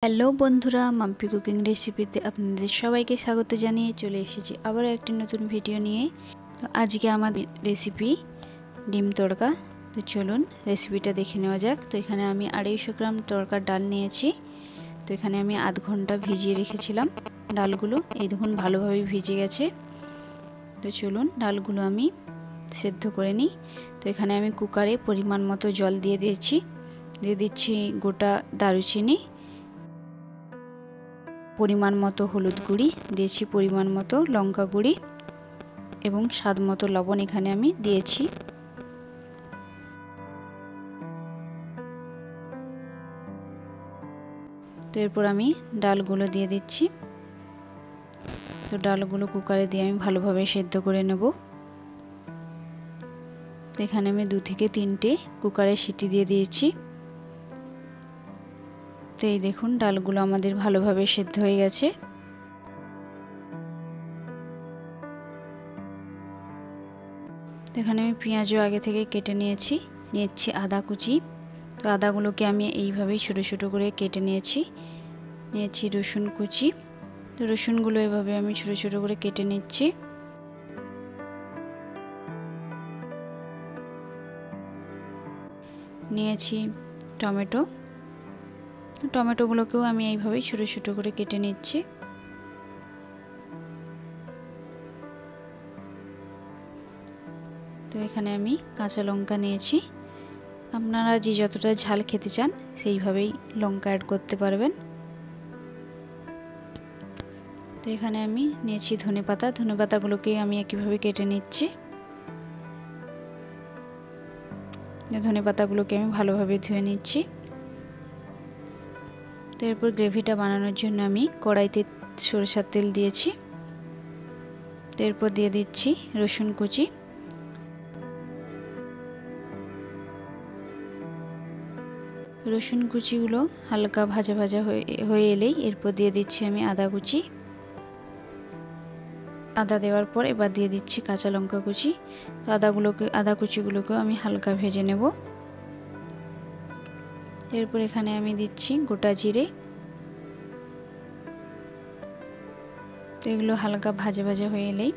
Hello বন্ধুরা, Mampi cooking রেসিপিতে আপনাদের সবাইকে স্বাগত জানিয়ে চলে এসেছি আবারও একটি নতুন ভিডিও নিয়ে। তো আজকে আমার রেসিপি ডিম তড়কা। তো চলুন রেসিপিটা দেখে নেওয়া যাক। তো এখানে আমি 250 গ্রাম তড়কার ডাল নিয়েছি। তো এখানে আমি আধ ঘন্টা ভিজিয়ে রেখেছিলাম ডালগুলো। এই দেখুন ভালোভাবে ভিজে গেছে। তো চলুন ডালগুলো আমি সেদ্ধ করে নিই। তো এখানে আমি কুকারে পরিমাণ মতো জল দিয়ে দিচ্ছি গোটা দারুচিনি, পরিমাণ মতো হলুদ গুঁড়ি দিয়েছি, পরিমাণ মতো লঙ্কা গুঁড়ি এবং স্বাদ মতো লবণ এখানে আমি দিয়েছি। তো এরপর আমি ডালগুলো দিয়ে দিচ্ছি। তো ডালগুলো কুকারে দিয়ে আমি ভালোভাবে সেদ্ধ করে নেব। তো এখানে আমি 2 থেকে 3টে কুকারে সিটি দিয়ে দিয়েছি। তো এই দেখুন ডালগুলো আমাদের ভালোভাবে সেদ্ধ হয়ে গেছে। এখানে আমি পেঁয়াজও আগে থেকে কেটে নিয়েছি আদা কুচি। তো আদাগুলোকে আমি এইভাবেই ছোটো ছোটো করে কেটে নিয়েছি রসুন কুচি। তো রসুনগুলো এভাবে আমি ছোটো ছোটো করে কেটে নিচ্ছি। নিয়েছি টমেটো। টমেটোগুলোকেও আমি এইভাবেই ছোটো ছোটো করে কেটে নিচ্ছি। তো এখানে আমি কাঁচা লঙ্কা নিয়েছি। আপনারা যে যতটা ঝাল খেতে চান সেইভাবেই লঙ্কা অ্যাড করতে পারবেন। তো এখানে আমি নিয়েছি ধনেপাতাগুলোকে আমি একইভাবে কেটে নিচ্ছি। ধনেপাতাগুলোকে আমি ভালোভাবে ধুয়ে নিচ্ছি। তো এরপর গ্রেভিটা বানানোর জন্য আমি কড়াইতে সরষের তেল দিয়েছি। তো এরপর দিয়ে দিচ্ছি রসুন কুচি। রসুন কুচিগুলো হালকা ভাজা ভাজা হয়ে এলেই এরপর দিয়ে দিচ্ছি আমি আদা কুচি। আদা দেওয়ার পর এবার দিয়ে দিচ্ছি কাঁচা লঙ্কা কুচি। তো আদা কুচিগুলোকেও আমি হালকা ভেজে নেব। এরপর এখানে আমি দিচ্ছি গোটা জিরে। তো এগুলো হালকা ভাজা ভাজা হয়ে এলেই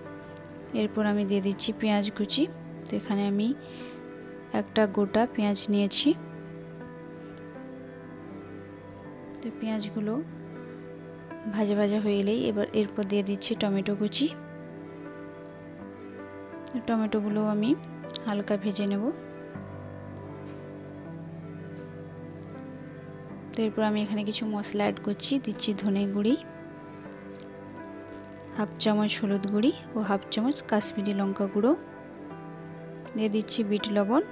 এরপর আমি দিয়ে দিচ্ছি পেঁয়াজ কুচি। তো এখানে আমি একটা গোটা পেঁয়াজ নিয়েছি। তো পেঁয়াজগুলো ভাজা ভাজা হয়ে এলেই এরপর দিয়ে দিচ্ছি টমেটো কুচি। টমেটোগুলো আমি হালকা ভেজে নেব। তো এরপর আমি এখানে কিছু মশলা অ্যাড করছি। দিচ্ছি ধনে গুঁড়ি, হাফ চামচ হলুদ গুঁড়ি ও হাফ চামচ কাশ্মীরি লঙ্কা গুঁড়ো। দিয়ে দিচ্ছি বিট লবণ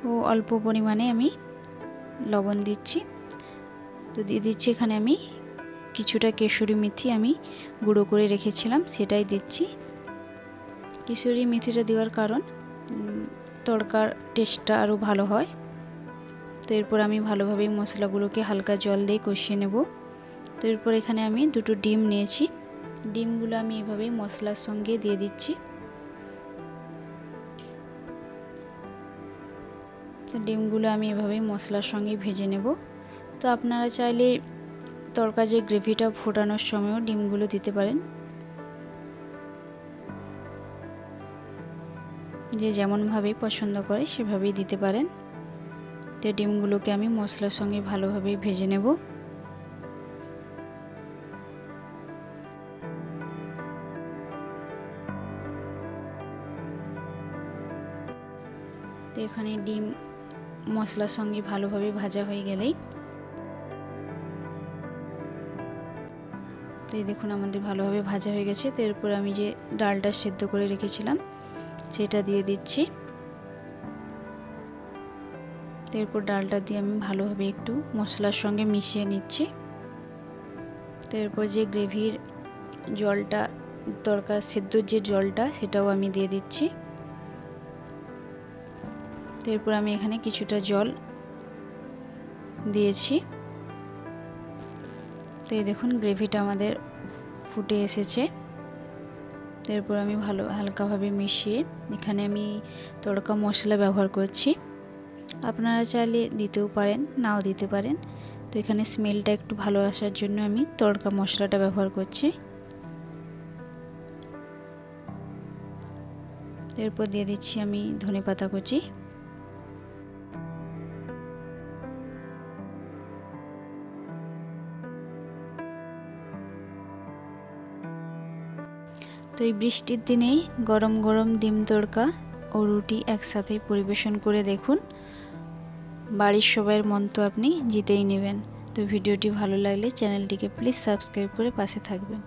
ও অল্প পরিমাণে আমি লবণ দিচ্ছি। তো দিয়ে দিচ্ছি এখানে আমি কিছুটা কেশরি মেথি আমি গুঁড়ো করে রেখেছিলাম, সেটাই দিচ্ছি। কেশরি মেথিটা দেওয়ার কারণ তড়কার টেস্টটা আরও ভালো হয়। তো এরপর আমি ভালোভাবে মশলাগুলোকে হালকা জল দিয়ে কষিয়ে নেব। তো এরপর এখানে আমি 2টো ডিম নিয়েছি। ডিমগুলো আমি এভাবেই মশলার সঙ্গে দিয়ে দিচ্ছি। তো ডিমগুলো আমি এভাবেই মশলার সঙ্গে ভেজে নেব। তো আপনারা চাইলে তড়কা যে গ্রেভিটা ফোটানোর সময়ও ডিমগুলো দিতে পারেন, যে যেমনভাবে পছন্দ করে সেভাবেই দিতে পারেন। তো ডিমগুলোকে আমি মশলার সঙ্গে ভালোভাবে ভেজে নেব। তো এখানে ডিম মশলার সঙ্গে ভালোভাবে ভাজা হয়ে গেলেই তো এই দেখুন আমাদের ভালোভাবে ভাজা হয়ে গেছে। তো এরপর আমি যে ডালটা সেদ্ধ করে রেখেছিলাম সেটা দিয়ে দিচ্ছি। তো এরপর ডালটা দিয়ে আমি ভালোভাবে একটু মশলার সঙ্গে মিশিয়ে নিচ্ছি। তো এরপর যে গ্রেভির জলটা তড়কা সেদ্ধর যে জলটা সেটাও আমি দিয়ে দিচ্ছি। তো এরপর আমি এখানে কিছুটা জল দিয়েছি। তো এই দেখুন গ্রেভিটা আমাদের ফুটে এসেছে। তো এরপর আমি হালকাভাবে মিশিয়ে এখানে আমি তড়কা মশলা ব্যবহার করছি। আপনারা চাইলে দিতেও পারেন, নাও দিতে পারেন। তো এখানে স্মেলটা একটু ভালো আসার জন্য আমি তড়কা মশলাটা ব্যবহার করছি। এরপর দিয়ে দিচ্ছি আমি ধনেপাতা কুচি। তো এই বৃষ্টির দিনেই গরম গরম ডিম তড়কা ও রুটি একসাথে পরিবেশন করে দেখুন, বাড়ির সবাইয়ের মন তো আপনি জিতেই নেবেন। তো ভিডিওটি ভালো লাগলে চ্যানেলটিকে প্লিজ সাবস্ক্রাইব করে পাশে থাকবেন।